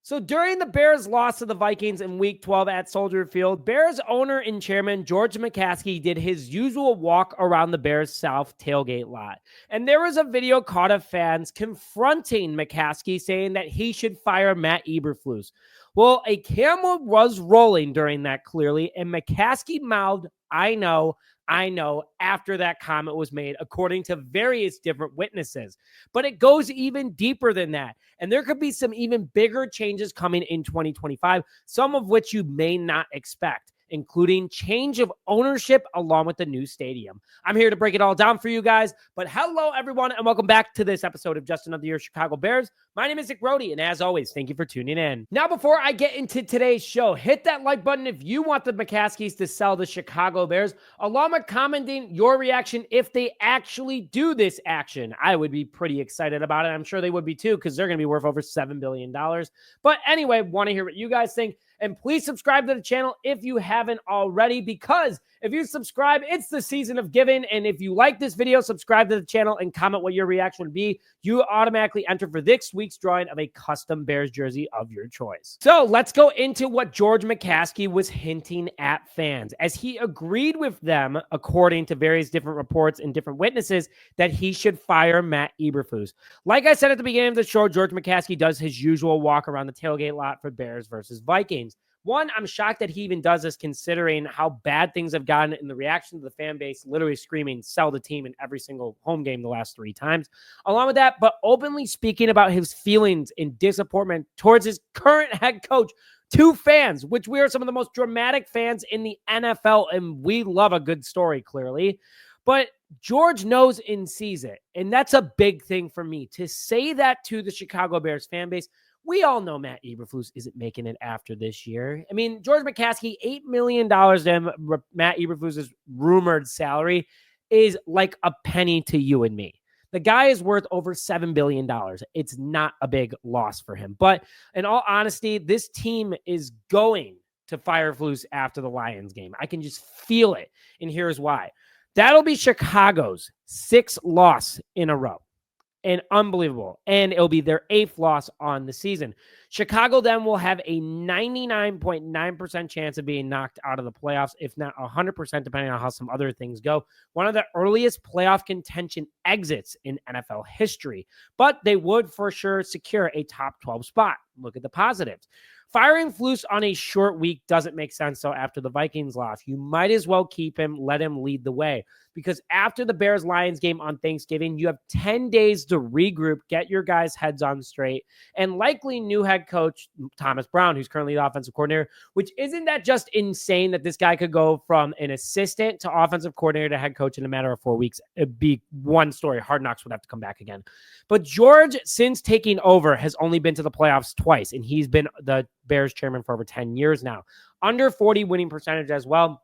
So during the Bears' loss to the Vikings in Week 12 at Soldier Field, Bears owner and chairman George McCaskey did his usual walk around the Bears' South tailgate lot. And there was a video caught of fans confronting McCaskey, saying that he should fire Matt Eberflus. Well, a camera was rolling during that clearly, and McCaskey mouthed, I know, after that comment was made, according to various different witnesses. But it goes even deeper than that. And there could be some even bigger changes coming in 2025, some of which you may not expect, including change of ownership along with the new stadium. I'm here to break it all down for you guys. But hello, everyone, and welcome back to this episode of Just Another Year Chicago Bears. My name is Nick Brody, and as always, thank you for tuning in. Now, before I get into today's show, hit that like button if you want the McCaskies to sell the Chicago Bears, along with commenting your reaction if they actually do this action. I would be pretty excited about it. I'm sure they would be too, because they're going to be worth over $7 billion. But anyway, want to hear what you guys think. And please subscribe to the channel if you haven't already, because if you subscribe, it's the season of giving. And if you like this video, subscribe to the channel and comment what your reaction would be. You automatically enter for this week's drawing of a custom Bears jersey of your choice. So let's go into what George McCaskey was hinting at fans, as he agreed with them, according to various different reports and different witnesses, that he should fire Matt Eberflus. Like I said at the beginning of the show, George McCaskey does his usual walk around the tailgate lot for Bears versus Vikings. One, I'm shocked that he even does this, considering how bad things have gotten in the reaction to the fan base, literally screaming, sell the team in every single home game the last 3 times. Along with that, but openly speaking about his feelings and disappointment towards his current head coach to fans, which we are some of the most dramatic fans in the NFL, and we love a good story, clearly. But George knows and sees it, and that's a big thing for me. To say that to the Chicago Bears fan base, we all know Matt Eberflus isn't making it after this year. I mean, George McCaskey, $8 million to him, Matt Eberflus's rumored salary is like a penny to you and me. The guy is worth over $7 billion. It's not a big loss for him. But in all honesty, this team is going to fire Flus after the Lions game. I can just feel it. And here's why. That'll be Chicago's 6th loss in a row. And unbelievable. And it'll be their 8th loss on the season. Chicago then will have a 99.9% chance of being knocked out of the playoffs, if not 100%, depending on how some other things go. One of the earliest playoff contention exits in NFL history. But they would for sure secure a top 12 spot. Look at the positives. Firing Flus on a short week doesn't make sense, though, after the Vikings loss. You might as well keep him, let him lead the way. Because after the Bears-Lions game on Thanksgiving, you have 10 days to regroup, get your guys' heads on straight, and likely new head coach Thomas Brown, who's currently the offensive coordinator, which isn't that just insane that this guy could go from an assistant to offensive coordinator to head coach in a matter of 4 weeks? It'd be one story. Hard Knocks would have to come back again. But George, since taking over, has only been to the playoffs twice, and he's been the Bears chairman for over 10 years now. Under 40 winning percentage as well.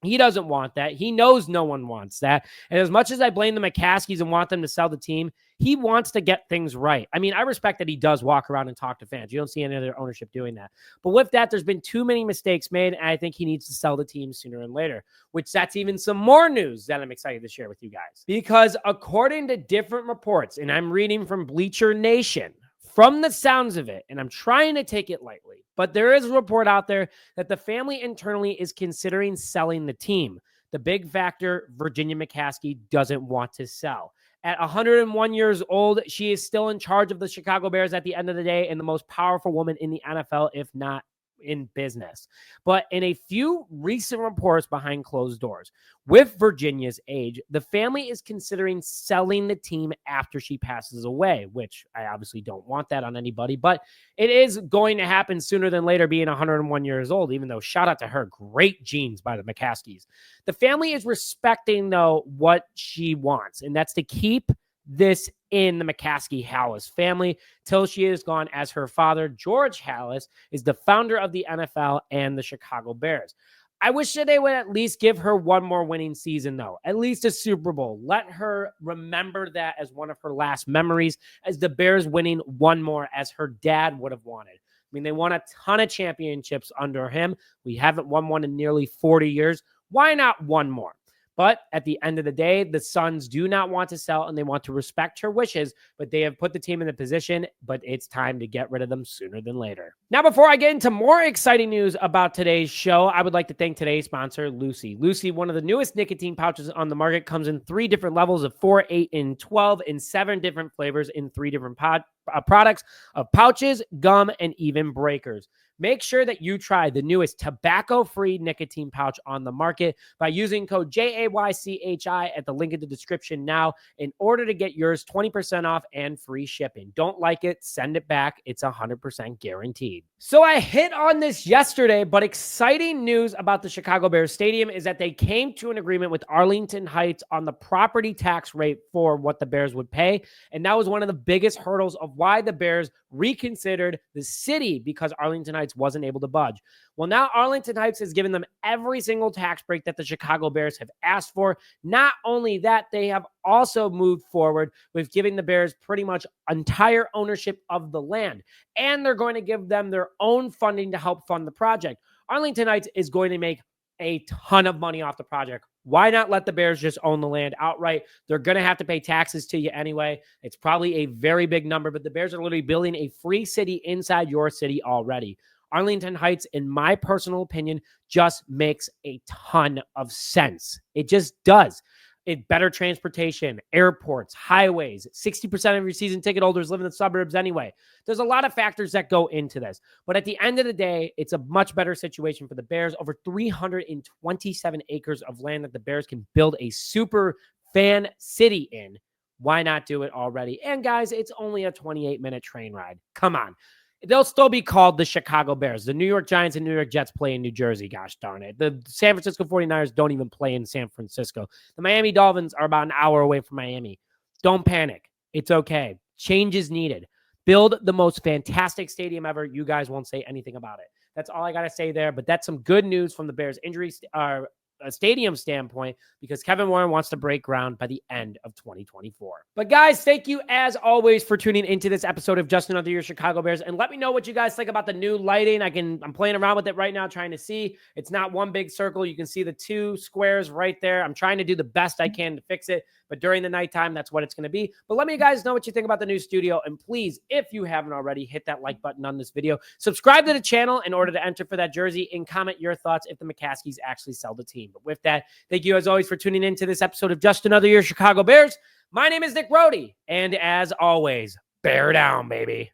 He doesn't want that. He knows no one wants that. And as much as I blame the McCaskies and want them to sell the team, he wants to get things right. I mean, I respect that he does walk around and talk to fans. You don't see any other ownership doing that. But with that, there's been too many mistakes made, and I think he needs to sell the team sooner and later, which that's even some more news that I'm excited to share with you guys. Because according to different reports, and I'm reading from Bleacher Nation, from the sounds of it, and I'm trying to take it lightly, but there is a report out there that the family internally is considering selling the team. The big factor, Virginia McCaskey doesn't want to sell. At 101 years old, she is still in charge of the Chicago Bears at the end of the day, and the most powerful woman in the NFL, if not in business. But in a few recent reports behind closed doors, with Virginia's age, the family is considering selling the team after she passes away, which I obviously don't want that on anybody, but it is going to happen sooner than later, being 101 years old, even though shout out to her, great genes by the McCaskies. The family is respecting, though, what she wants, and that's to keep this in the McCaskey Halas family till she is gone, as her father, George Halas, is the founder of the NFL and the Chicago Bears. I wish that they would at least give her one more winning season, though, at least a Super Bowl. Let her remember that as one of her last memories, as the Bears winning one more, as her dad would have wanted. I mean, they won a ton of championships under him. We haven't won one in nearly 40 years. Why not one more? But at the end of the day, the Suns do not want to sell and they want to respect her wishes, but they have put the team in the position, but it's time to get rid of them sooner than later. Now, before I get into more exciting news about today's show, I would like to thank today's sponsor, Lucy. Lucy, one of the newest nicotine pouches on the market, comes in 3 different levels of 4, 8, and 12 in 7 different flavors in 3 different products of pouches, gum, and even breakers. Make sure that you try the newest tobacco-free nicotine pouch on the market by using code JAYCHI at the link in the description now in order to get yours 20% off and free shipping. Don't like it, send it back. It's 100% guaranteed. So I hit on this yesterday, but exciting news about the Chicago Bears Stadium is that they came to an agreement with Arlington Heights on the property tax rate for what the Bears would pay. And that was one of the biggest hurdles of why the Bears reconsidered the city, because Arlington Heights wasn't able to budge. Well, now Arlington Heights has given them every single tax break that the Chicago Bears have asked for. Not only that, they have also moved forward with giving the Bears pretty much entire ownership of the land. And they're going to give them their own funding to help fund the project. Arlington Heights is going to make a ton of money off the project. Why not let the Bears just own the land outright? They're going to have to pay taxes to you anyway. It's probably a very big number, but the Bears are literally building a free city inside your city already. Arlington Heights, in my personal opinion, just makes a ton of sense. It just does. It better transportation, airports, highways. 60% of your season ticket holders live in the suburbs anyway. There's a lot of factors that go into this. But at the end of the day, it's a much better situation for the Bears. Over 327 acres of land that the Bears can build a super fan city in. Why not do it already? And guys, it's only a 28-minute train ride. Come on. They'll still be called the Chicago Bears. The New York Giants and New York Jets play in New Jersey, gosh darn it. The San Francisco 49ers don't even play in San Francisco. The Miami Dolphins are about an hour away from Miami. Don't panic. It's okay. Change is needed. Build the most fantastic stadium ever. You guys won't say anything about it. That's all I got to say there, but that's some good news from the Bears stadium standpoint, because Kevin Warren wants to break ground by the end of 2024. But guys, thank you as always for tuning into this episode of Just Another Year Chicago Bears, and let me know what you guys think about the new lighting. I'm playing around with it right now, trying to see. It's not one big circle. You can see the 2 squares right there. I'm trying to do the best I can to fix it, but during the nighttime, that's what it's going to be. But let me guys know what you think about the new studio, and please, if you haven't already, hit that like button on this video. Subscribe to the channel in order to enter for that jersey, and comment your thoughts if the McCaskies actually sell the team. But with that, thank you as always for tuning into this episode of Just Another Year Chicago Bears. My name is Nick Rohde, and as always, bear down, baby.